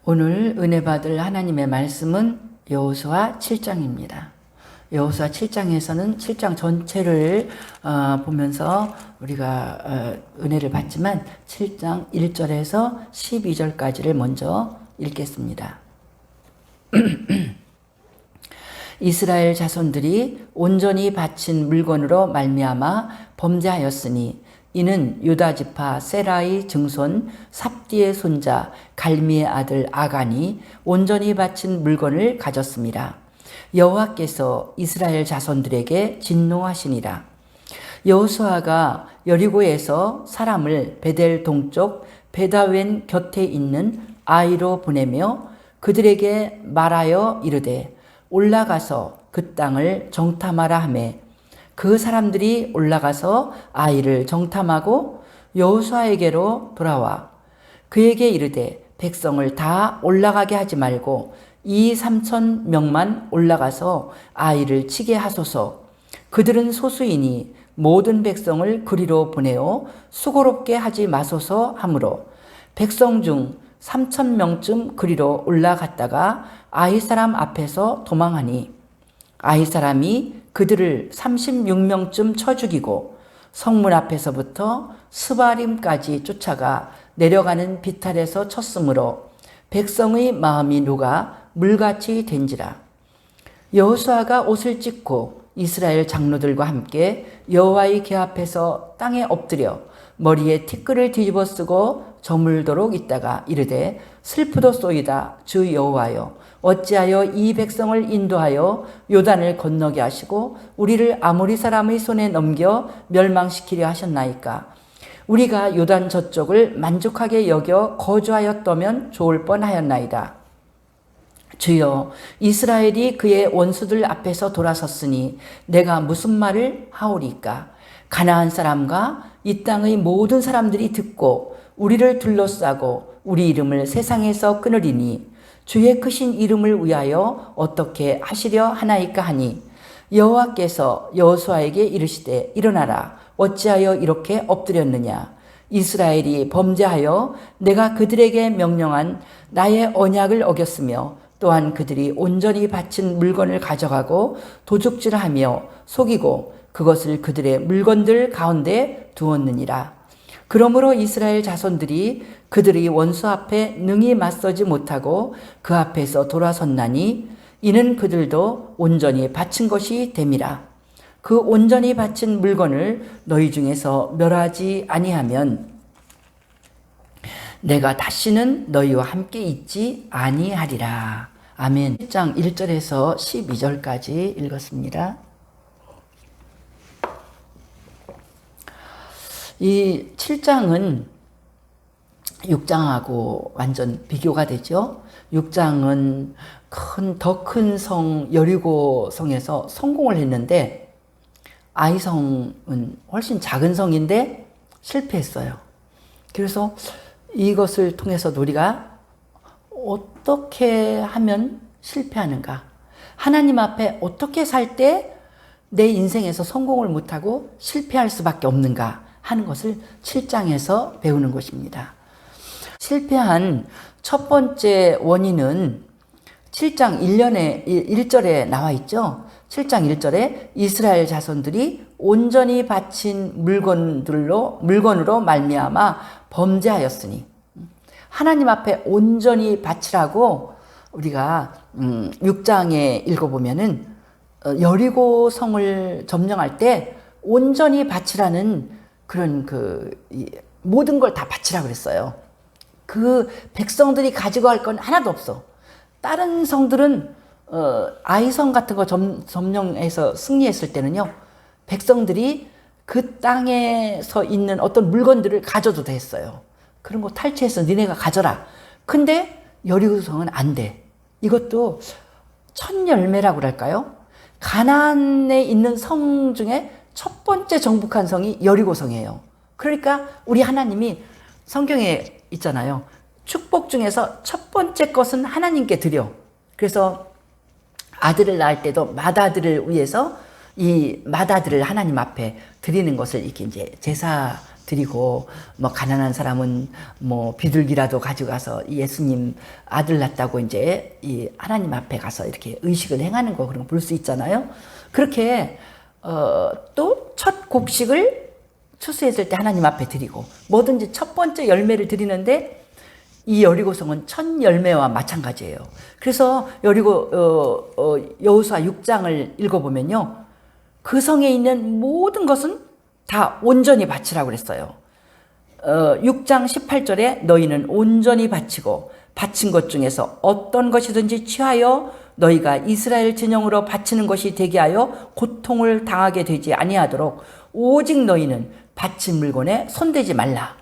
오늘 은혜 받을 하나님의 말씀은 여호수아 7장입니다. 여호수아 7장에서는 7장 전체를 보면서 우리가 은혜를 받지만 7장 1절에서 12절까지를 먼저 읽겠습니다. 이스라엘 자손들이 온전히 바친 물건으로 말미암아 범죄하였으니 이는 유다 지파 세라의 증손 삽디의 손자 갈미의 아들 아간이 온전히 바친 물건을 가졌습니다. 여호와께서 이스라엘 자손들에게 진노하시니라. 여호수아가 여리고에서 사람을 베델 동쪽 베다웬 곁에 있는 아이로 보내며 그들에게 말하여 이르되 올라가서 그 땅을 정탐하라 하매 그 사람들이 올라가서 아이를 정탐하고 여호수아에게로 돌아와 그에게 이르되 백성을 다 올라가게 하지 말고 2,3,000명만 올라가서 아이를 치게 하소서. 그들은 소수이니 모든 백성을 그리로 보내어 수고롭게 하지 마소서 하므로 백성 중 3,000명쯤 그리로 올라갔다가 아이 사람 앞에서 도망하니 아이 사람이 그들을 36명쯤 쳐 죽이고 성문 앞에서부터 스바림까지 쫓아가 내려가는 비탈에서 쳤으므로 백성의 마음이 녹아 물같이 된지라. 여호수아가 옷을 찢고 이스라엘 장로들과 함께 여호와의 궤 앞에서 땅에 엎드려 머리에 티끌을 뒤집어 쓰고 저물도록 있다가 이르되 슬프도소이다 주 여호와여 어찌하여 이 백성을 인도하여 요단을 건너게 하시고 우리를 아모리 사람의 손에 넘겨 멸망시키려 하셨나이까. 우리가 요단 저쪽을 만족하게 여겨 거주하였다면 좋을 뻔하였나이다. 주여 이스라엘이 그의 원수들 앞에서 돌아섰으니 내가 무슨 말을 하오리까. 가나안 사람과 이 땅의 모든 사람들이 듣고 우리를 둘러싸고 우리 이름을 세상에서 끊으리니 주의 크신 이름을 위하여 어떻게 하시려 하나이까 하니 여호와께서 여호수아에게 이르시되 일어나라. 어찌하여 이렇게 엎드렸느냐. 이스라엘이 범죄하여 내가 그들에게 명령한 나의 언약을 어겼으며 또한 그들이 온전히 바친 물건을 가져가고 도둑질하며 속이고 그것을 그들의 물건들 가운데 두었느니라. 그러므로 이스라엘 자손들이 그들의 원수 앞에 능히 맞서지 못하고 그 앞에서 돌아섰나니 이는 그들도 온전히 바친 것이 됨이라. 그 온전히 바친 물건을 너희 중에서 멸하지 아니하면 내가 다시는 너희와 함께 있지 아니하리라. 아멘. 1장 1절에서 12절까지 읽었습니다. 이 7장은 6장하고 완전 비교가 되죠. 6장은 더 큰 성 여리고 성에서 성공을 했는데 아이성은 훨씬 작은 성인데 실패했어요. 그래서 이것을 통해서 우리가 어떻게 하면 실패하는가, 하나님 앞에 어떻게 살 때 내 인생에서 성공을 못하고 실패할 수밖에 없는가 하는 것을 7장에서 배우는 것입니다. 실패한 첫 번째 원인은 7장 1절에 나와 있죠. 7장 1절에 이스라엘 자손들이 온전히 바친 물건으로 말미암아 범죄하였으니, 하나님 앞에 온전히 바치라고 우리가 6장에 읽어보면은 여리고 성을 점령할 때 온전히 바치라는 그런 모든 걸 다 바치라 그랬어요. 그 백성들이 가지고 갈 건 하나도 없어. 다른 성들은 아이성 같은 거 점령해서 승리했을 때는요, 백성들이 그 땅에서 있는 어떤 물건들을 가져도 됐어요. 그런 거 탈취해서 니네가 가져라. 근데 여리고성은 안 돼. 이것도 첫 열매라고 할까요? 가나안에 있는 성 중에 첫 번째 정복한 성이 여리고성이에요. 그러니까 우리 하나님이 성경에 있잖아요. 축복 중에서 첫 번째 것은 하나님께 드려. 그래서 아들을 낳을 때도 맏아들을 위해서 이 맏아들을 하나님 앞에 드리는 것을 이렇게 이제 제사 드리고, 뭐 가난한 사람은 뭐 비둘기라도 가져가서 예수님 아들 낳았다고 이제 이 하나님 앞에 가서 이렇게 의식을 행하는 거, 그런 거 볼 수 있잖아요. 그렇게 또 첫 곡식을 추수했을 때 하나님 앞에 드리고, 뭐든지 첫 번째 열매를 드리는데 이 여리고성은 첫 열매와 마찬가지예요. 그래서 여호수아 6장을 읽어보면요, 그 성에 있는 모든 것은 다 온전히 바치라고 그랬어요. 6장 18절에 너희는 온전히 바치고 바친 것 중에서 어떤 것이든지 취하여 너희가 이스라엘 진영으로 바치는 것이 되게 하여 고통을 당하게 되지 아니하도록 오직 너희는 바친 물건에 손대지 말라.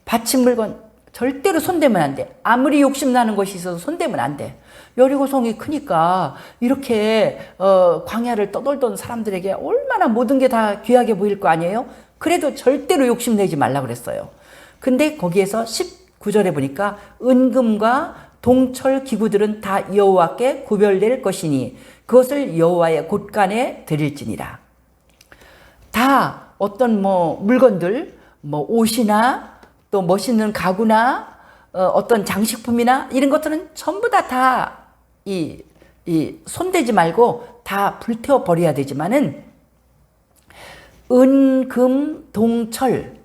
바친 물건 절대로 손대면 안 돼. 아무리 욕심나는 것이 있어도 손대면 안 돼. 여리고성이 크니까 이렇게 광야를 떠돌던 사람들에게 얼마나 모든 게 다 귀하게 보일 거 아니에요? 그래도 절대로 욕심내지 말라 그랬어요. 근데 거기에서 19절에 보니까 은금과 동철 기구들은 다 여호와께 구별될 것이니 그것을 여호와의 곳간에 드릴지니라. 다 어떤 뭐 물건들, 뭐 옷이나 또 멋있는 가구나 어떤 장식품이나 이런 것들은 전부 다 손대지 말고 다 불태워 버려야 되지만은 은, 금, 동, 철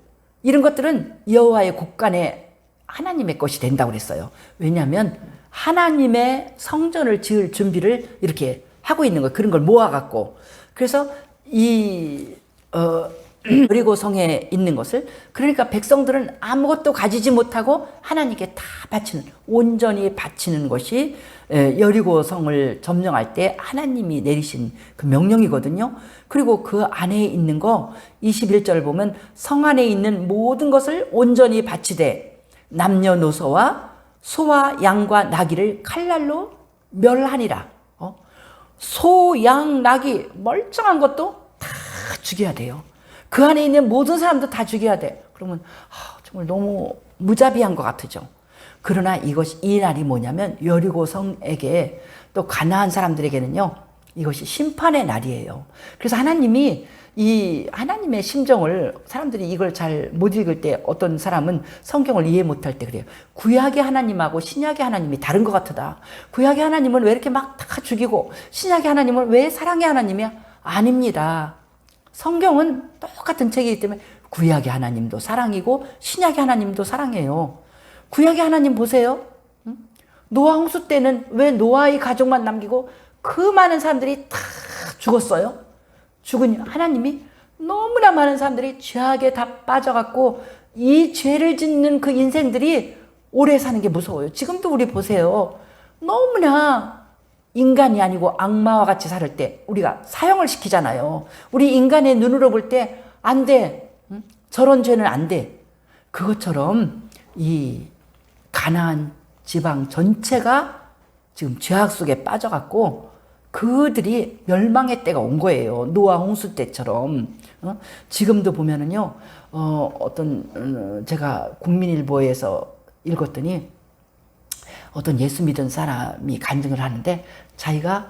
이런 것들은 여호와의 곳간에 하나님의 것이 된다고 그랬어요. 왜냐하면 하나님의 성전을 지을 준비를 이렇게 하고 있는 거예요. 그런 걸 모아갖고. 그래서 그리고 성에 있는 것을, 그러니까 백성들은 아무것도 가지지 못하고 하나님께 다 바치는, 온전히 바치는 것이 여리고 성을 점령할 때 하나님이 내리신 그 명령이거든요. 그리고 그 안에 있는 거 21절 보면 성 안에 있는 모든 것을 온전히 바치되 남녀노소와 소와 양과 나귀를 칼날로 멸하니라. 소, 양, 나귀 멀쩡한 것도 다 죽여야 돼요. 그 안에 있는 모든 사람도 다 죽여야 돼. 그러면 정말 너무 무자비한 것 같으죠. 그러나 이 날이 뭐냐면 여리고 성에게 또 가나안 사람들에게는요, 이것이 심판의 날이에요. 그래서 하나님이 이 하나님의 심정을, 사람들이 이걸 잘 못 읽을 때 어떤 사람은 성경을 이해 못할 때 그래요. 구약의 하나님하고 신약의 하나님이 다른 것 같다. 구약의 하나님은 왜 이렇게 막 다 죽이고 신약의 하나님은 왜 사랑의 하나님이야? 아닙니다. 성경은 똑같은 책이기 때문에 구약의 하나님도 사랑이고 신약의 하나님도 사랑해요. 구약의 하나님 보세요. 노아 홍수 때는 왜 노아의 가족만 남기고 그 많은 사람들이 다 죽었어요? 죽은 하나님이 너무나 많은 사람들이 죄악에 다 빠져갖고 이 죄를 짓는 그 인생들이 오래 사는 게 무서워요. 지금도 우리 보세요. 너무나 인간이 아니고 악마와 같이 살 때 우리가 사형을 시키잖아요. 우리 인간의 눈으로 볼 때 안 돼. 저런 죄는 안 돼. 그것처럼 이 가나안 지방 전체가 지금 죄악 속에 빠져갖고 그들이 멸망의 때가 온 거예요. 노아 홍수 때처럼. 지금도 보면은요, 제가 국민일보에서 읽었더니 어떤 예수 믿은 사람이 간증을 하는데 자기가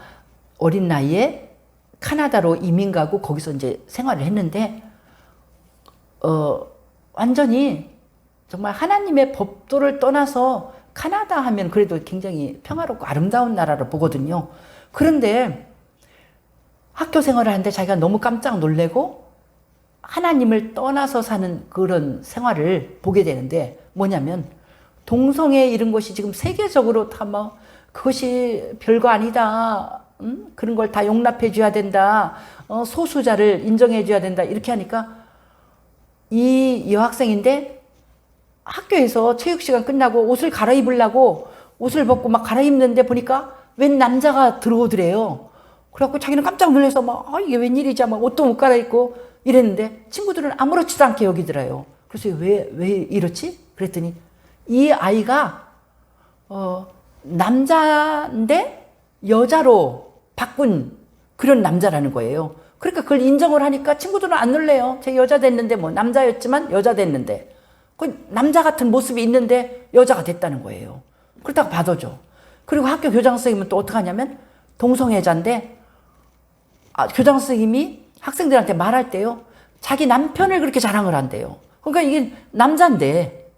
어린 나이에 카나다로 이민 가고 거기서 이제 생활을 했는데, 완전히 정말 하나님의 법도를 떠나서 카나다 하면 그래도 굉장히 평화롭고 아름다운 나라로 보거든요. 그런데 학교 생활을 하는데 자기가 너무 깜짝 놀래고 하나님을 떠나서 사는 그런 생활을 보게 되는데, 뭐냐면 동성애 이런 것이 지금 세계적으로 다 막 그것이 별거 아니다. 그런 걸 다 용납해 줘야 된다. 소수자를 인정해 줘야 된다. 이렇게 하니까 이 여학생인데 학교에서 체육시간 끝나고 옷을 갈아입으려고 옷을 벗고 막 갈아입는데 보니까 웬 남자가 들어오더래요. 그래갖고 자기는 깜짝 놀라서 막 이게 웬일이지? 막 옷도 못 갈아입고 이랬는데 친구들은 아무렇지도 않게 여기더래요. 그래서 왜 이렇지? 그랬더니 이 아이가 남자인데 여자로 바꾼 그런 남자라는 거예요. 그러니까 그걸 인정을 하니까 친구들은 안 놀래요. 제 여자 됐는데, 뭐 남자였지만 여자 됐는데, 그 남자 같은 모습이 있는데 여자가 됐다는 거예요. 그렇다고 받아줘. 그리고 학교 교장 선생님은 또 어떻게 하냐면 동성애자인데, 교장 선생님이 학생들한테 말할 때요, 자기 남편을 그렇게 자랑을 한대요. 그러니까 이게 남자인데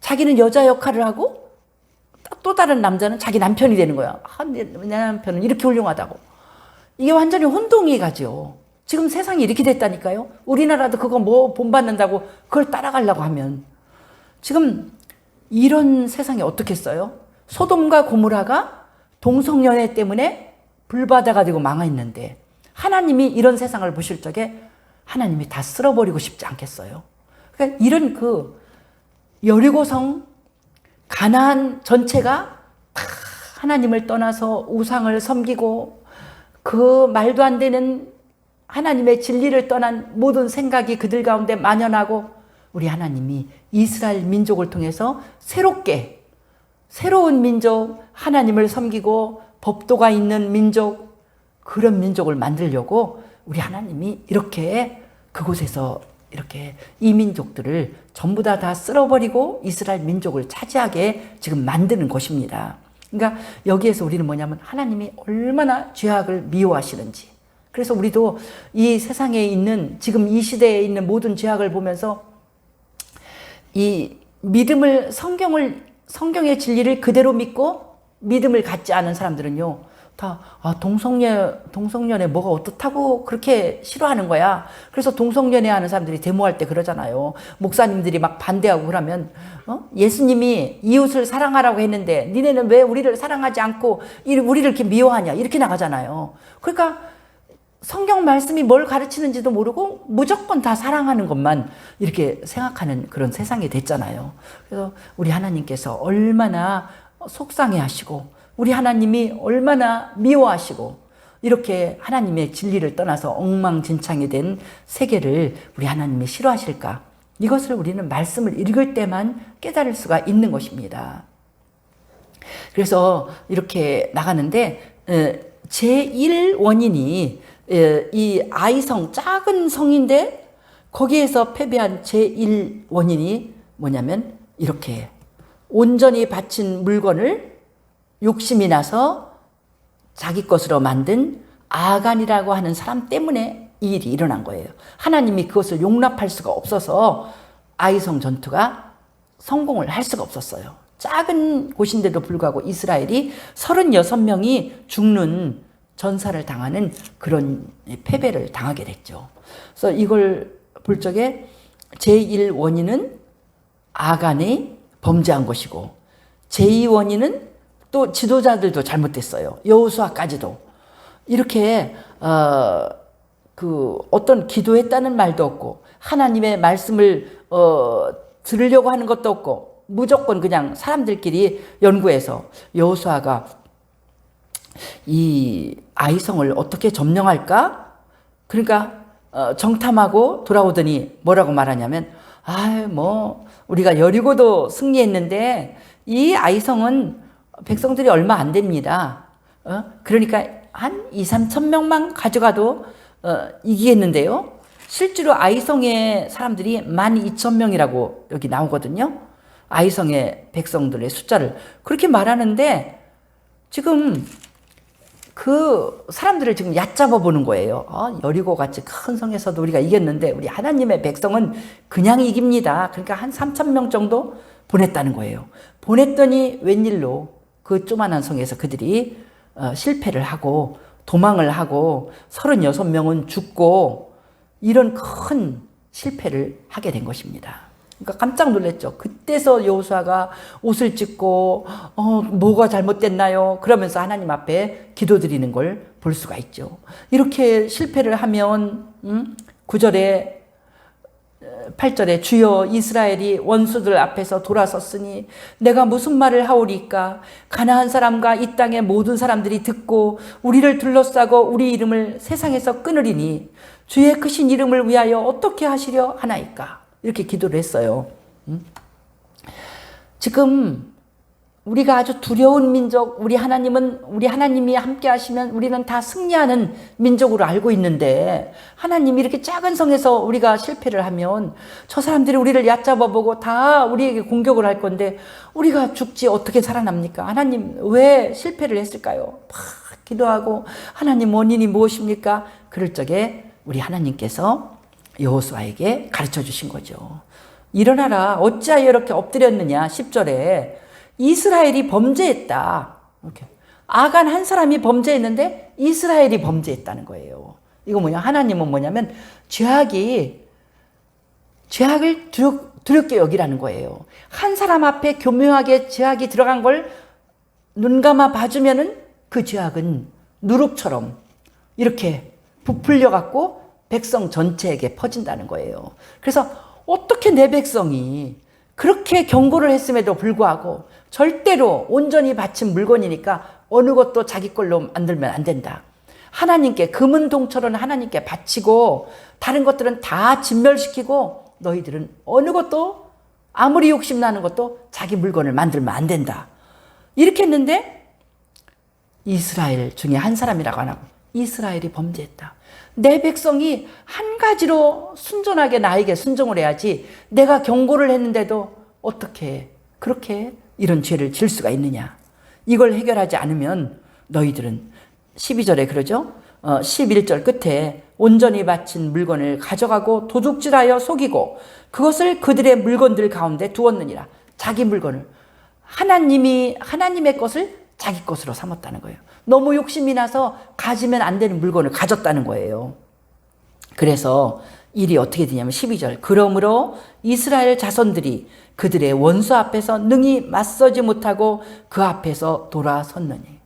자기는 여자 역할을 하고 또 다른 남자는 자기 남편이 되는 거야. 내 남편은 이렇게 훌륭하다고. 이게 완전히 혼동이 가죠. 지금 세상이 이렇게 됐다니까요. 우리나라도 그거 뭐 본받는다고 그걸 따라가려고 하면. 지금 이런 세상이 어떻겠어요? 소돔과 고모라가 동성연애 때문에 불바다가 되고 망했는데 하나님이 이런 세상을 보실 적에 하나님이 다 쓸어버리고 싶지 않겠어요? 그러니까 이런 그 여리고성 가나안 전체가 다 하나님을 떠나서 우상을 섬기고 그 말도 안 되는 하나님의 진리를 떠난 모든 생각이 그들 가운데 만연하고 우리 하나님이 이스라엘 민족을 통해서 새로운 민족, 하나님을 섬기고 법도가 있는 민족, 그런 민족을 만들려고 우리 하나님이 이렇게 그곳에서 이렇게 이 민족들을 전부 다 쓸어버리고 이스라엘 민족을 차지하게 지금 만드는 것입니다. 그러니까 여기에서 우리는 뭐냐면 하나님이 얼마나 죄악을 미워하시는지. 그래서 우리도 이 세상에 있는 지금 이 시대에 있는 모든 죄악을 보면서 이 믿음을 성경의 진리를 그대로 믿고 믿음을 갖지 않은 사람들은요, 다 동성연애 뭐가 어떻다고 그렇게 싫어하는 거야. 그래서 동성연애 하는 사람들이 데모할 때 그러잖아요. 목사님들이 막 반대하고 그러면 예수님이 이웃을 사랑하라고 했는데 니네는 왜 우리를 사랑하지 않고 우리를 이렇게 미워하냐, 이렇게 나가잖아요. 그러니까 성경 말씀이 뭘 가르치는지도 모르고 무조건 다 사랑하는 것만 이렇게 생각하는 그런 세상이 됐잖아요. 그래서 우리 하나님께서 얼마나 속상해하시고 우리 하나님이 얼마나 미워하시고 이렇게 하나님의 진리를 떠나서 엉망진창이 된 세계를 우리 하나님이 싫어하실까? 이것을 우리는 말씀을 읽을 때만 깨달을 수가 있는 것입니다. 그래서 이렇게 나가는데 제1원인이 이 아이성, 작은 성인데 거기에서 패배한 제1원인이 뭐냐면 이렇게 온전히 바친 물건을 욕심이 나서 자기 것으로 만든 아간이라고 하는 사람 때문에 이 일이 일어난 거예요. 하나님이 그것을 용납할 수가 없어서 아이성 전투가 성공을 할 수가 없었어요. 작은 곳인데도 불구하고 이스라엘이 36명이 죽는 전사를 당하는 그런 패배를 당하게 됐죠. 그래서 이걸 볼 적에 제1원인은 아간이 범죄한 것이고 제2원인은 또 지도자들도 잘못됐어요. 여호수아까지도. 이렇게 어떤 기도했다는 말도 없고 하나님의 말씀을 들으려고 하는 것도 없고 무조건 그냥 사람들끼리 연구해서 여호수아가 이 아이성을 어떻게 점령할까? 그러니까 정탐하고 돌아오더니 뭐라고 말하냐면 우리가 여리고도 승리했는데 이 아이성은 백성들이 얼마 안 됩니다. 그러니까 한 2-3천 명만 가져가도 이기겠는데요. 실제로 아이성의 사람들이 12,000명이라고 여기 나오거든요. 아이성의 백성들의 숫자를 그렇게 말하는데 지금 그 사람들을 지금 얕잡아 보는 거예요. 여리고 같이 큰 성에서도 우리가 이겼는데 우리 하나님의 백성은 그냥 이깁니다. 그러니까 한 3,000명 정도 보냈다는 거예요. 보냈더니 웬일로 그 조만한 성에서 그들이 실패를 하고 도망을 하고 36명은 죽고 이런 큰 실패를 하게 된 것입니다. 그러니까 깜짝 놀랐죠. 그때서 여호수아가 옷을 찢고 뭐가 잘못됐나요? 그러면서 하나님 앞에 기도드리는 걸 볼 수가 있죠. 이렇게 실패를 하면 9절에 8절에 주여 이스라엘이 원수들 앞에서 돌아섰으니 내가 무슨 말을 하오리까? 가나안 사람과 이 땅의 모든 사람들이 듣고 우리를 둘러싸고 우리 이름을 세상에서 끊으리니 주의 크신 이름을 위하여 어떻게 하시려 하나이까? 이렇게 기도를 했어요. 지금 우리가 아주 두려운 민족, 우리 하나님이 함께 하시면 우리는 다 승리하는 민족으로 알고 있는데 하나님이 이렇게 작은 성에서 우리가 실패를 하면 저 사람들이 우리를 얕잡아 보고 다 우리에게 공격을 할 건데 우리가 죽지 어떻게 살아납니까? 하나님 왜 실패를 했을까요? 막 기도하고 하나님 원인이 무엇입니까? 그럴 적에 우리 하나님께서 여호수아에게 가르쳐 주신 거죠. 일어나라, 어찌하여 이렇게 엎드렸느냐. 10절에 이스라엘이 범죄했다. 이렇게. 아간 한 사람이 범죄했는데 이스라엘이 범죄했다는 거예요. 이거 뭐냐, 하나님은 뭐냐면 죄악을 두렵게 여기라는 거예요. 한 사람 앞에 교묘하게 죄악이 들어간 걸 눈 감아 봐주면은 그 죄악은 누룩처럼 이렇게 부풀려 갖고 백성 전체에게 퍼진다는 거예요. 그래서 어떻게 내 백성이 그렇게 경고를 했음에도 불구하고 절대로 온전히 바친 물건이니까 어느 것도 자기 걸로 만들면 안 된다. 하나님께, 금은 동철은 하나님께 바치고 다른 것들은 다 진멸시키고 너희들은 어느 것도 아무리 욕심나는 것도 자기 물건을 만들면 안 된다. 이렇게 했는데 이스라엘 중에 한 사람이라고 안 하고 이스라엘이 범죄했다. 내 백성이 한 가지로 순전하게 나에게 순종을 해야지 내가 경고를 했는데도 어떻게 그렇게 이런 죄를 질 수가 있느냐. 이걸 해결하지 않으면 너희들은 12절에 그러죠. 11절 끝에 온전히 바친 물건을 가져가고 도둑질하여 속이고 그것을 그들의 물건들 가운데 두었느니라. 자기 물건을 하나님의 것을 자기 것으로 삼았다는 거예요. 너무 욕심이 나서 가지면 안 되는 물건을 가졌다는 거예요. 그래서 일이 어떻게 되냐면 12절 그러므로 이스라엘 자손들이 그들의 원수 앞에서 능히 맞서지 못하고 그 앞에서 돌아섰느니.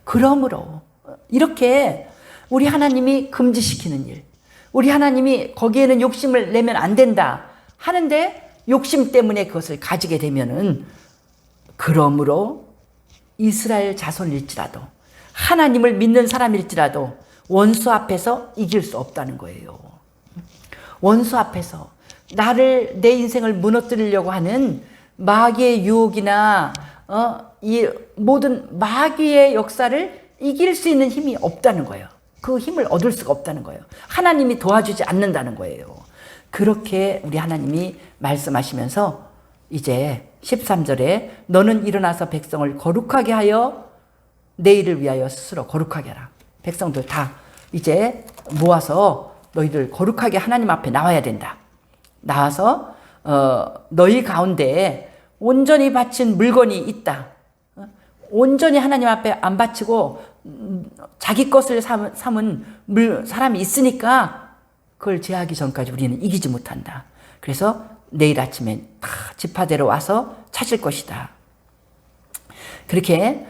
그러므로 이렇게 우리 하나님이 금지시키는 일, 우리 하나님이 거기에는 욕심을 내면 안 된다 하는데 욕심 때문에 그것을 가지게 되면은 그러므로 이스라엘 자손일지라도 하나님을 믿는 사람일지라도 원수 앞에서 이길 수 없다는 거예요. 원수 앞에서 내 인생을 무너뜨리려고 하는 마귀의 유혹이나 이 모든 마귀의 역사를 이길 수 있는 힘이 없다는 거예요. 그 힘을 얻을 수가 없다는 거예요. 하나님이 도와주지 않는다는 거예요. 그렇게 우리 하나님이 말씀하시면서 이제 13절에 너는 일어나서 백성을 거룩하게 하여 내일을 위하여 스스로 거룩하게 하라. 백성들 다 이제 모아서 너희들 거룩하게 하나님 앞에 나와야 된다. 나와서 너희 가운데에 온전히 바친 물건이 있다. 온전히 하나님 앞에 안 바치고 자기 것을 삼은 사람이 있으니까 그걸 제하기 전까지 우리는 이기지 못한다. 그래서 내일 아침에 다 지파대로 와서 찾을 것이다. 그렇게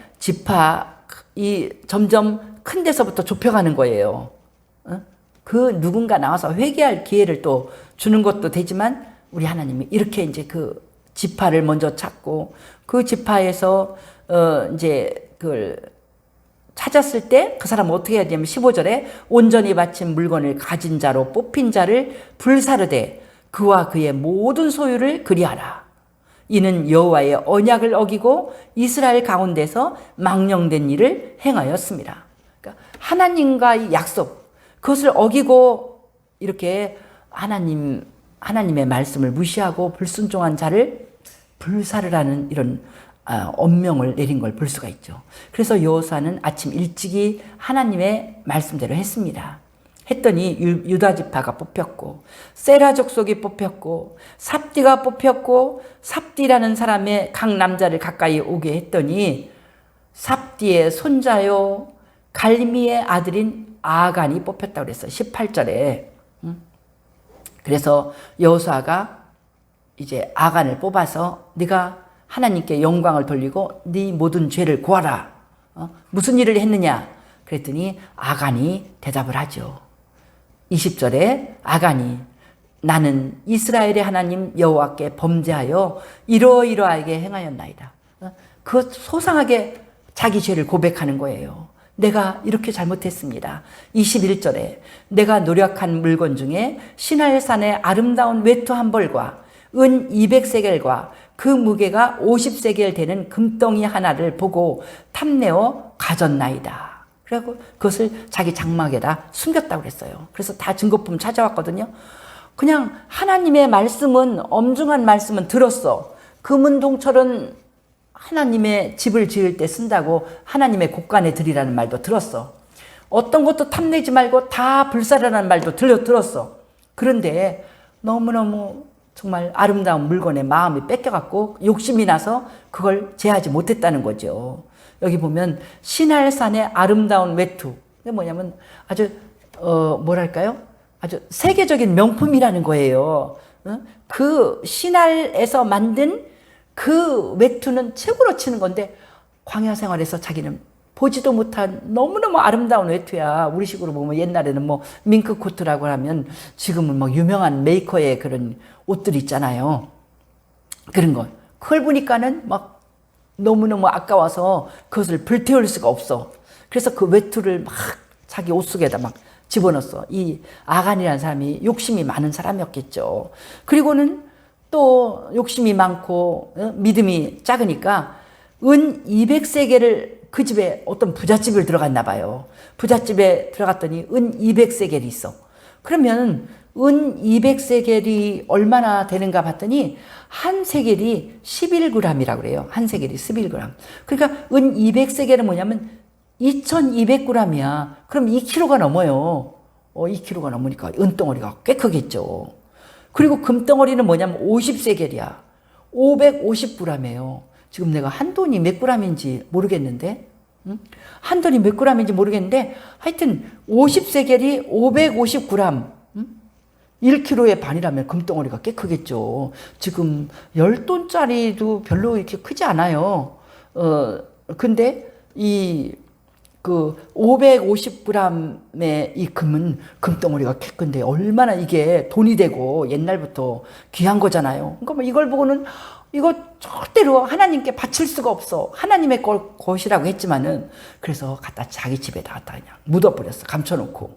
점점 큰 데서부터 좁혀가는 거예요. 그 누군가 나와서 회개할 기회를 또 주는 것도 되지만 우리 하나님이 이렇게 이제 그 지파를 먼저 찾고 그 지파에서 이제 그걸 찾았을 때 그 사람은 어떻게 해야 되냐면 15절에 온전히 바친 물건을 가진 자로 뽑힌 자를 불사르되 그와 그의 모든 소유를 그리하라. 이는 여호와의 언약을 어기고 이스라엘 가운데서 망령된 일을 행하였습니다. 그러니까 하나님과의 약속, 그것을 어기고 이렇게 하나님의 말씀을 무시하고 불순종한 자를 불사르라는 이런 엄명을 내린 걸 볼 수가 있죠. 그래서 여호수아는 아침 일찍이 하나님의 말씀대로 했습니다. 했더니 유다 지파가 뽑혔고 세라 족속이 뽑혔고 삽디가 뽑혔고 삽디라는 사람의 각 남자를 가까이 오게 했더니 삽디의 손자요 갈미의 아들인 아간이 뽑혔다고 그랬어요. 18절에. 그래서 여호수아가 이제 아간을 뽑아서 네가 하나님께 영광을 돌리고 네 모든 죄를 고하라. 무슨 일을 했느냐? 그랬더니 아간이 대답을 하죠. 20절에 아간이 나는 이스라엘의 하나님 여호와께 범죄하여 이러이러하게 행하였나이다. 그 소상하게 자기 죄를 고백하는 거예요. 내가 이렇게 잘못했습니다. 21절에 내가 노력한 물건 중에 시날산의 아름다운 외투 한 벌과 은 200세겔과 그 무게가 50세겔 되는 금덩이 하나를 보고 탐내어 가졌나이다. 그리고 그것을 자기 장막에다 숨겼다고 그랬어요. 그래서 다 증거품 찾아왔거든요. 그냥 하나님의 말씀은, 엄중한 말씀은 들었어. 금은동철은 하나님의 집을 지을 때 쓴다고 하나님의 곳간에 드리라는 말도 들었어. 어떤 것도 탐내지 말고 다 불사르라는 말도 들었어. 그런데 너무너무 정말 아름다운 물건에 마음이 뺏겨갖고 욕심이 나서 그걸 제하지 못했다는 거죠. 여기 보면 신할산의 아름다운 외투. 이게 뭐냐면 아주 뭐랄까요? 아주 세계적인 명품이라는 거예요. 그 신할에서 만든 그 외투는 최고로 치는 건데 광야 생활에서 자기는 보지도 못한 너무너무 아름다운 외투야. 우리식으로 보면 옛날에는 뭐 밍크 코트라고 하면 지금은 뭐 유명한 메이커의 그런 옷들 있잖아요. 그런 거. 그걸 보니까는 막 너무너무 아까워서 그것을 불태울 수가 없어. 그래서 그 외투를 막 자기 옷 속에다 막 집어넣었어. 이 아간이라는 사람이 욕심이 많은 사람이었겠죠. 그리고는 또 욕심이 많고 믿음이 작으니까 은 200세겔을 그 집에 어떤 부잣집을 들어갔나 봐요. 부잣집에 들어갔더니 은 200세겔이 있어. 그러면 은 200세겔이 얼마나 되는가 봤더니 한 세겔이 11g이라고 그래요. 한 세겔이 11g. 그러니까 은 200세겔은 뭐냐면 2200g이야. 그럼 2kg가 넘어요. 2kg가 넘으니까 은덩어리가 꽤 크겠죠. 그리고 금덩어리는 뭐냐면 50세겔이야. 550g이에요. 지금 내가 한돈이 몇 g인지 모르겠는데, 한돈이 몇 g인지 모르겠는데, 하여튼 50세겔이 550g, 1kg의 반이라면 금덩어리가 꽤 크겠죠. 지금 10돈짜리도 별로 이렇게 크지 않아요. 근데 그 550g의 이 금은 금덩어리가 꽤 큰데 얼마나 이게 돈이 되고 옛날부터 귀한 거잖아요. 그러니까 뭐 이걸 보고는 이거 절대로 하나님께 바칠 수가 없어. 하나님의 것이라고 했지만은 그래서 갖다 자기 집에다 갖다 그냥 묻어버렸어. 감춰놓고.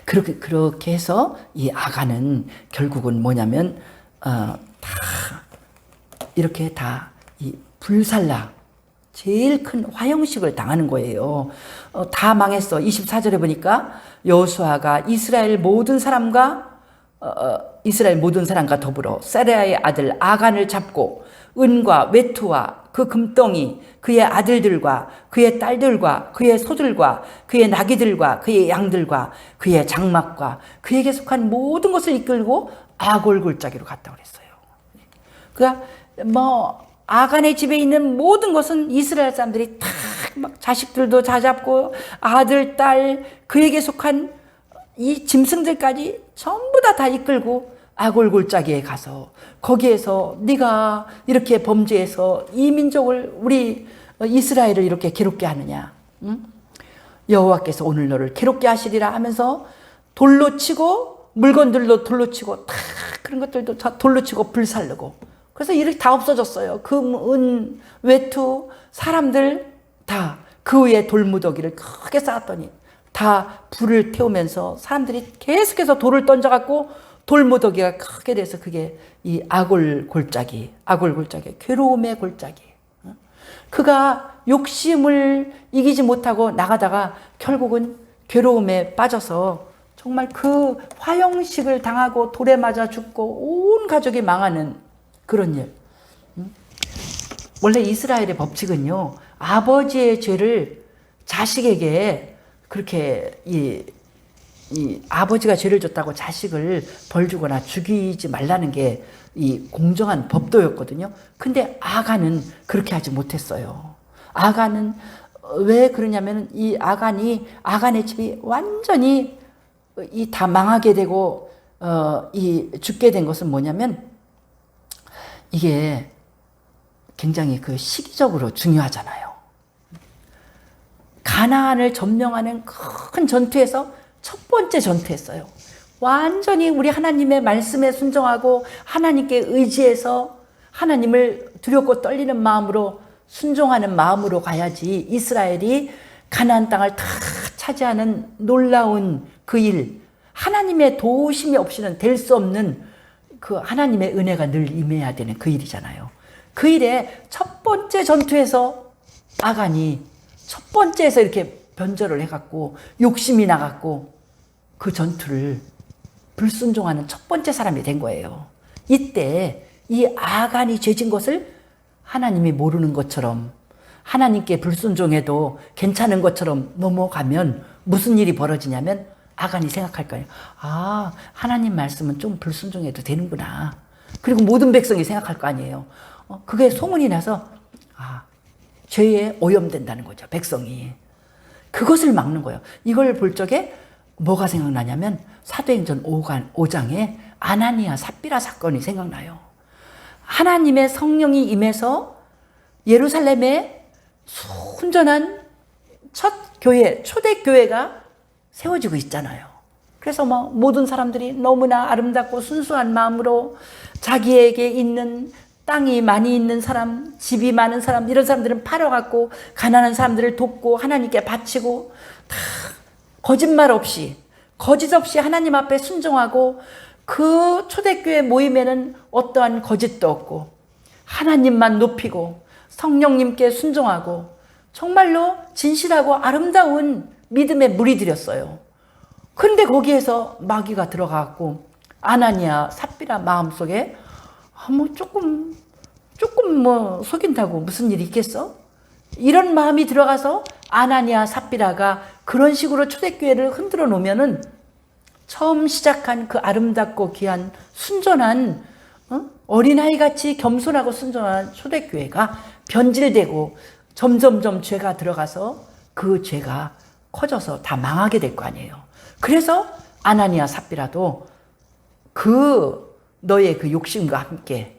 그렇게 해서 이 아간은 결국은 뭐냐면 다 이렇게 다 이 불살라 제일 큰 화형식을 당하는 거예요. 다 망했어. 24절에 보니까 여호수아가 이스라엘 모든 사람과 더불어 세라의 아들 아간을 잡고 은과 외투와 그 금덩이 그의 아들들과 그의 딸들과 그의 소들과 그의 나귀들과 그의 양들과 그의 장막과 그에게 속한 모든 것을 이끌고 아골 골짜기로 갔다 그랬어요. 그러니까 뭐 아간의 집에 있는 모든 것은 이스라엘 사람들이 다 막 자식들도 다 잡고 아들, 딸, 그에게 속한 이 짐승들까지 전부 다 이끌고 아골 골짜기에 가서 거기에서 네가 이렇게 범죄해서 이 민족을 우리 이스라엘을 이렇게 괴롭게 하느냐? 응? 여호와께서 오늘 너를 괴롭게 하시리라 하면서 돌로 치고 물건들도 돌로 치고 다 그런 것들도 다 돌로 치고 불살르고 그래서 이렇게 다 없어졌어요. 금, 은, 외투, 사람들 다 그 위에 돌무더기를 크게 쌓았더니 다 불을 태우면서 사람들이 계속해서 돌을 던져갖고 돌무더기가 크게 돼서 그게 이 아골 골짜기, 괴로움의 골짜기. 그가 욕심을 이기지 못하고 나가다가 결국은 괴로움에 빠져서 정말 그 화형식을 당하고 돌에 맞아 죽고 온 가족이 망하는 그런 일. 원래 이스라엘의 법칙은요, 아버지의 죄를 자식에게 그렇게 이 아버지가 죄를 졌다고 자식을 벌 주거나 죽이지 말라는 게 이 공정한 법도였거든요. 근데 아간은 그렇게 하지 못했어요. 아간은 왜 그러냐면 이 아간의 집이 완전히 다 망하게 되고 죽게 된 것은 뭐냐면 이게 굉장히 그 시기적으로 중요하잖아요. 가나안을 점령하는 큰 전투에서 첫 번째 전투했어요. 완전히 우리 하나님의 말씀에 순종하고 하나님께 의지해서 하나님을 두렵고 떨리는 마음으로 순종하는 마음으로 가야지 이스라엘이 가나안 땅을 다 차지하는 놀라운 그 일, 하나님의 도우심이 없이는 될 수 없는 그 하나님의 은혜가 늘 임해야 되는 그 일이잖아요. 그 일에 첫 번째 전투에서 아간이 첫 번째에서 이렇게 변절을 해갖고 욕심이 나갖고 그 전투를 불순종하는 첫 번째 사람이 된 거예요. 이때 이 아간이 죄진 것을 하나님이 모르는 것처럼 하나님께 불순종해도 괜찮은 것처럼 넘어가면 무슨 일이 벌어지냐면 아간이 생각할 거예요. 아, 하나님 말씀은 좀 불순종해도 되는구나. 그리고 모든 백성이 생각할 거 아니에요. 그게 소문이 나서 죄에 오염된다는 거죠. 백성이. 그것을 막는 거예요. 이걸 볼 적에 뭐가 생각나냐면 사도행전 5장에 아나니아 삽비라 사건이 생각나요. 하나님의 성령이 임해서 예루살렘에 순전한 첫 교회, 초대교회가 세워지고 있잖아요. 그래서 모든 사람들이 너무나 아름답고 순수한 마음으로 자기에게 있는 땅이 많이 있는 사람, 집이 많은 사람, 이런 사람들은 팔아갖고 가난한 사람들을 돕고 하나님께 바치고 다 거짓말 없이, 거짓 없이 하나님 앞에 순종하고 그 초대교회 모임에는 어떠한 거짓도 없고 하나님만 높이고 성령님께 순종하고 정말로 진실하고 아름다운 믿음의 무리들이었어요. 그런데 거기에서 마귀가 들어가고 아나니아 삽비라 마음속에 조금 속인다고 무슨 일이 있겠어? 이런 마음이 들어가서 아나니아 삽비라가 그런 식으로 초대교회를 흔들어 놓으면은 처음 시작한 그 아름답고 귀한 순전한 어린아이같이 겸손하고 순전한 초대교회가 변질되고 점점점 죄가 들어가서 그 죄가 커져서 다 망하게 될 거 아니에요. 그래서 아나니아 삽비라도 너의 그 욕심과 함께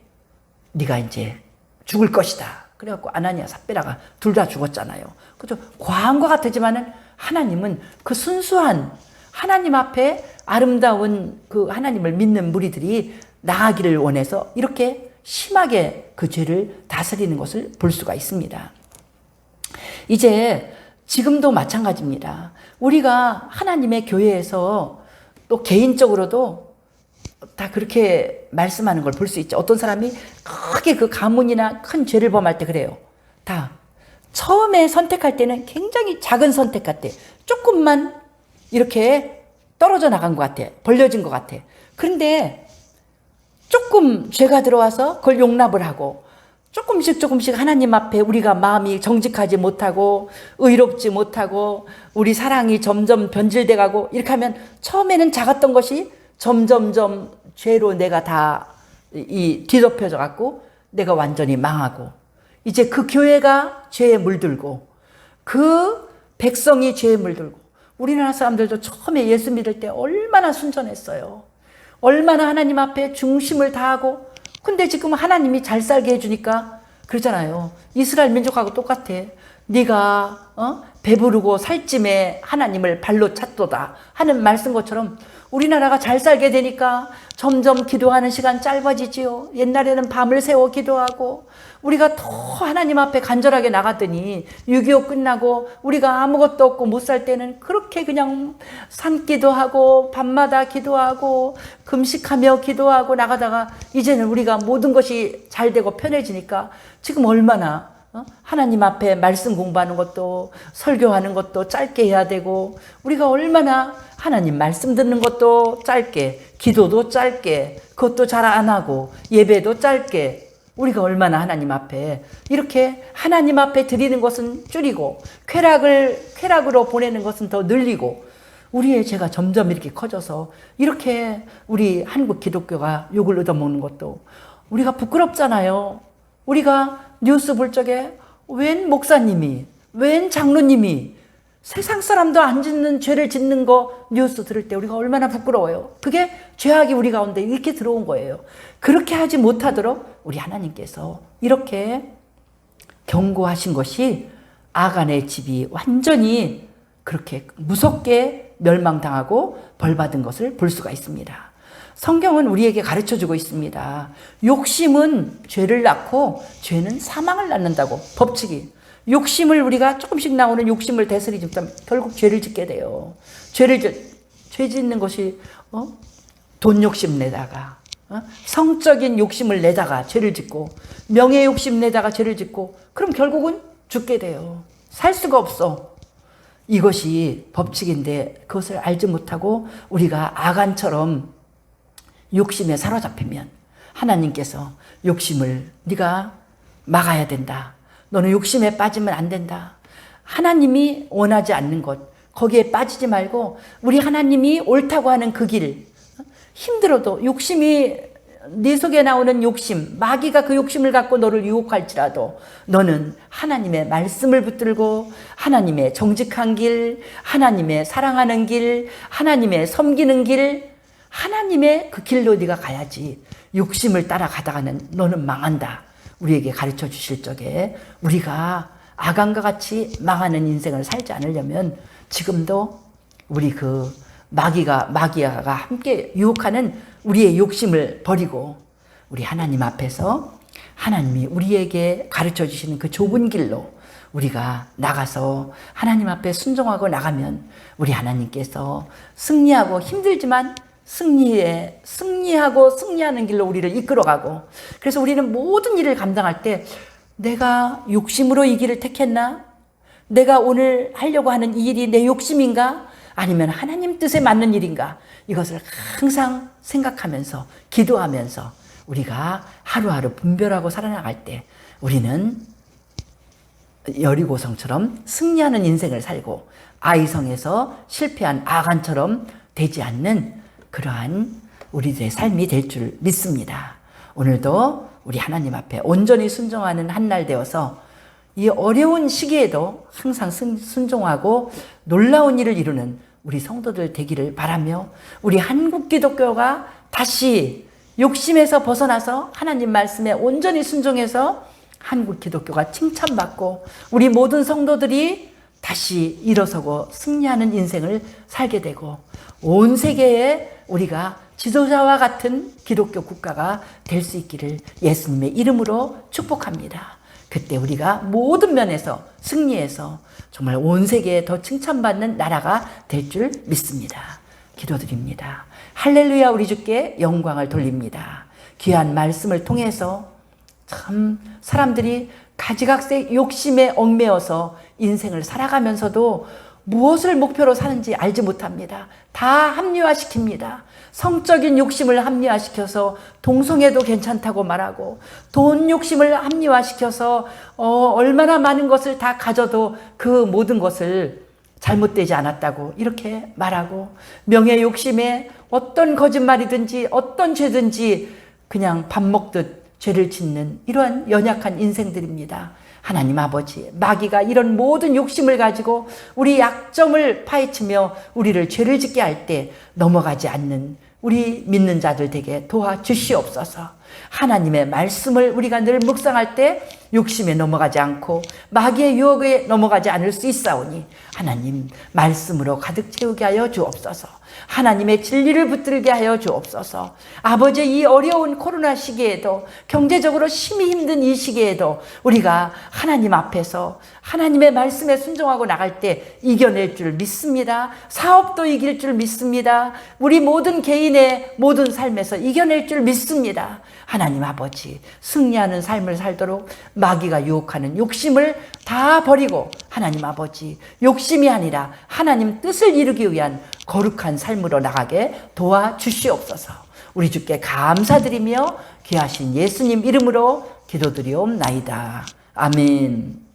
네가 이제 죽을 것이다. 그래갖고 아나니아 삽비라가 둘 다 죽었잖아요. 그죠? 과한 것 같지만은 하나님은 그 순수한 하나님 앞에 아름다운 그 하나님을 믿는 무리들이 나아가기를 원해서 이렇게 심하게 그 죄를 다스리는 것을 볼 수가 있습니다. 이제 지금도 마찬가지입니다. 우리가 하나님의 교회에서 또 개인적으로도 다 그렇게 말씀하는 걸 볼 수 있죠. 어떤 사람이 크게 그 가문이나 큰 죄를 범할 때 그래요. 다 처음에 선택할 때는 굉장히 작은 선택 같아. 조금만 이렇게 떨어져 나간 것 같아. 벌려진 것 같아. 그런데 조금 죄가 들어와서 그걸 용납을 하고 조금씩 하나님 앞에 우리가 마음이 정직하지 못하고 의롭지 못하고 우리 사랑이 점점 변질돼 가고 이렇게 하면 처음에는 작았던 것이 점점점 죄로 내가 다 뒤덮여져 갖고 내가 완전히 망하고 이제 그 교회가 죄에 물들고 그 백성이 죄에 물들고 우리나라 사람들도 처음에 예수 믿을 때 얼마나 순전했어요. 얼마나 하나님 앞에 중심을 다하고 근데 지금 하나님이 잘 살게 해주니까 그러잖아요. 이스라엘 민족하고 똑같아. 네가 배부르고 살찜에 하나님을 발로 찼도다 하는 말씀 것처럼 우리나라가 잘 살게 되니까 점점 기도하는 시간 짧아지지요. 옛날에는 밤을 새워 기도하고 우리가 더 하나님 앞에 간절하게 나갔더니 6.25 끝나고 우리가 아무것도 없고 못 살 때는 그렇게 그냥 산기도하고 밤마다 기도하고 금식하며 기도하고 나가다가 이제는 우리가 모든 것이 잘 되고 편해지니까 지금 얼마나 하나님 앞에 말씀 공부하는 것도 설교하는 것도 짧게 해야 되고 우리가 얼마나 하나님 말씀 듣는 것도 짧게 기도도 짧게 그것도 잘 안 하고 예배도 짧게 우리가 얼마나 하나님 앞에 이렇게 하나님 앞에 드리는 것은 줄이고 쾌락으로 보내는 것은 더 늘리고 우리의 죄가 점점 이렇게 커져서 이렇게 우리 한국 기독교가 욕을 얻어먹는 것도 우리가 부끄럽잖아요. 우리가 뉴스 볼 적에 웬 목사님이 웬 장로님이 세상 사람도 안 짓는 죄를 짓는 거 뉴스 들을 때 우리가 얼마나 부끄러워요. 그게 죄악이 우리 가운데 이렇게 들어온 거예요. 그렇게 하지 못하도록 우리 하나님께서 이렇게 경고하신 것이 아간의 집이 완전히 그렇게 무섭게 멸망당하고 벌받은 것을 볼 수가 있습니다. 성경은 우리에게 가르쳐주고 있습니다. 욕심은 죄를 낳고 죄는 사망을 낳는다고 법칙이. 욕심을 우리가 조금씩 나오는 욕심을 다스리지 못하면 결국 죄를 짓게 돼요. 죄 짓는 것이 돈 욕심 내다가 성적인 욕심을 내다가 죄를 짓고 명예 욕심 내다가 죄를 짓고 그럼 결국은 죽게 돼요. 살 수가 없어. 이것이 법칙인데 그것을 알지 못하고 우리가 아간처럼 욕심에 사로잡히면 하나님께서 욕심을 네가 막아야 된다. 너는 욕심에 빠지면 안 된다. 하나님이 원하지 않는 것, 거기에 빠지지 말고 우리 하나님이 옳다고 하는 그 길, 힘들어도 욕심이 네 속에 나오는 욕심, 마귀가 그 욕심을 갖고 너를 유혹할지라도 너는 하나님의 말씀을 붙들고 하나님의 정직한 길, 하나님의 사랑하는 길, 하나님의 섬기는 길, 하나님의 그 길로 네가 가야지. 욕심을 따라가다가는 너는 망한다. 우리에게 가르쳐 주실 적에 우리가 아간과 같이 망하는 인생을 살지 않으려면 지금도 우리 그 마귀가 함께 유혹하는 우리의 욕심을 버리고 우리 하나님 앞에서 하나님이 우리에게 가르쳐 주시는 그 좁은 길로 우리가 나가서 하나님 앞에 순종하고 나가면 우리 하나님께서 승리하고 힘들지만 승리하고 승리하는 길로 우리를 이끌어가고, 그래서 우리는 모든 일을 감당할 때 내가 욕심으로 이 길을 택했나? 내가 오늘 하려고 하는 이 일이 내 욕심인가? 아니면 하나님 뜻에 맞는 일인가? 이것을 항상 생각하면서 기도하면서 우리가 하루하루 분별하고 살아나갈 때 우리는 여리고성처럼 승리하는 인생을 살고 아이성에서 실패한 아간처럼 되지 않는 그러한 우리들의 삶이 될 줄 믿습니다. 오늘도 우리 하나님 앞에 온전히 순종하는 한 날 되어서 이 어려운 시기에도 항상 순종하고 놀라운 일을 이루는 우리 성도들 되기를 바라며, 우리 한국 기독교가 다시 욕심에서 벗어나서 하나님 말씀에 온전히 순종해서 한국 기독교가 칭찬받고 우리 모든 성도들이 다시 일어서고 승리하는 인생을 살게 되고 온 세계에 우리가 지도자와 같은 기독교 국가가 될 수 있기를 예수님의 이름으로 축복합니다. 그때 우리가 모든 면에서 승리해서 정말 온 세계에 더 칭찬받는 나라가 될 줄 믿습니다. 기도드립니다. 할렐루야. 우리 주께 영광을 돌립니다. 귀한 말씀을 통해서 참 사람들이 가지각색 욕심에 얽매여서 인생을 살아가면서도 무엇을 목표로 사는지 알지 못합니다. 다 합리화시킵니다. 성적인 욕심을 합리화시켜서 동성애도 괜찮다고 말하고, 돈 욕심을 합리화시켜서 얼마나 많은 것을 다 가져도 그 모든 것을 잘못되지 않았다고 이렇게 말하고, 명예 욕심에 어떤 거짓말이든지 어떤 죄든지 그냥 밥 먹듯 죄를 짓는 이러한 연약한 인생들입니다. 하나님 아버지, 마귀가 이런 모든 욕심을 가지고 우리 약점을 파헤치며 우리를 죄를 짓게 할 때 넘어가지 않는 우리 믿는 자들 되게 도와주시옵소서. 하나님의 말씀을 우리가 늘 묵상할 때 욕심에 넘어가지 않고 마귀의 유혹에 넘어가지 않을 수 있사오니 하나님 말씀으로 가득 채우게 하여 주옵소서. 하나님의 진리를 붙들게 하여 주옵소서. 아버지, 이 어려운 코로나 시기에도, 경제적으로 심히 힘든 이 시기에도 우리가 하나님 앞에서 하나님의 말씀에 순종하고 나갈 때 이겨낼 줄 믿습니다. 사업도 이길 줄 믿습니다. 우리 모든 개인의 모든 삶에서 이겨낼 줄 믿습니다. 하나님 아버지, 승리하는 삶을 살도록 마귀가 유혹하는 욕심을 다 버리고 하나님 아버지, 욕심이 아니라 하나님 뜻을 이루기 위한 거룩한 삶으로 나가게 도와주시옵소서. 우리 주께 감사드리며 귀하신 예수님 이름으로 기도드리옵나이다. 아멘.